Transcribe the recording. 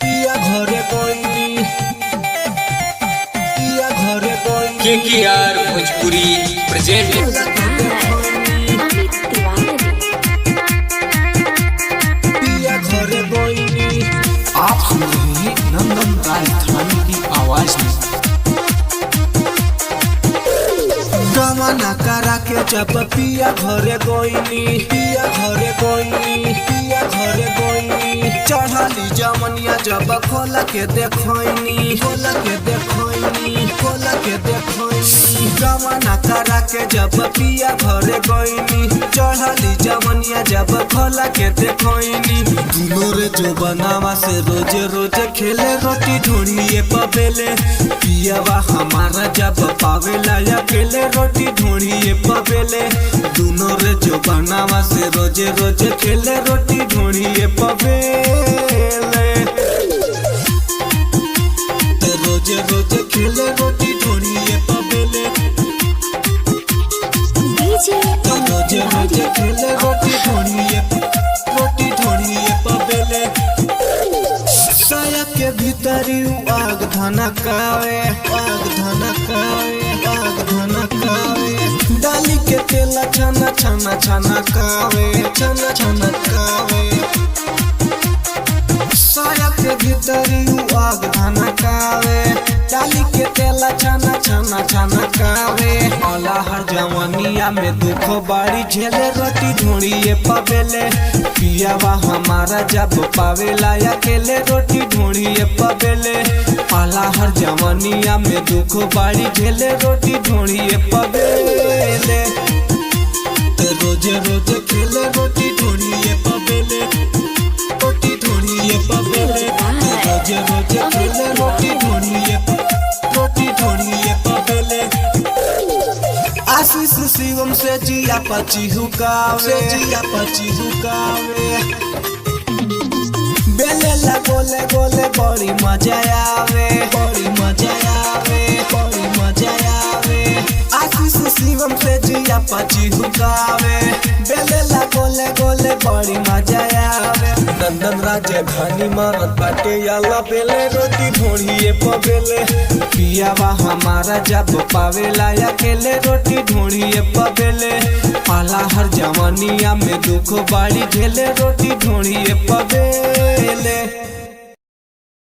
पिया घरे कोई KKR भोजपुरी प्रेजेंट। पिया घरे कोई आप सुन रहे हैं नंदन राजधानी की आवाज में। गमना करा के जब पिया घरे कोई चढ़ाली जमनिया जब खोल के देखोइनी गमना करा के जब पिया घरे गईनी चढ़ाली जमनिया जब खोल के देखोइनी दुनो रे जो बनावा से रोजे रोजे खेले रोटी ढूंढिए पबेले पियावा हमारा जब पावेला अकेले रोटी ढूंढिए पबेले दुनो रे जो बनावा से रोजे रोजे खेले रोटी ढूंढिए पबेले रोजे रोजे खेले रोटी ढूंढिए पबेले रोजे रोजे खेले रोटी ढूंढिए पबेले साया के भीतरी आग धनकावे डाली के तेला छना कावे साया के भीतरी आग धनकावे डाली के तेला छना कावे अला हर जवानिया में दुख बाड़ी झेले रोटी ढूंढिए पबेले पियावा हमारा जब पावेला अकेले रोटी ढूंढिए पबेले अला हर जवानिया में दुख बाड़ी झेले रोटी ढूंढिए पबेले रोजे रोजे खेले रोटी ढूंढिए पबेले रोटी ढूंढिए पबेले रोजे रोजे खेले रोटी ढूंढिए पबेले आशीष शिवम से जिया पची हुकावे बेले ला गोले गोले बड़ी मजा आवे आशीष शिवम से जिया पची हुकावे बेले ला गोले गोले बड़ी मजा आवे नंदन राजधानी मारत बाटे याला बेले रोटी ढूंढिए पबेले पियावा हमारा जब पावेला अकेले रोटी ढूंढिए पबेले पाला हर जवानिया में दुख बाड़ी झेले रोटी ढूंढिए पबेले।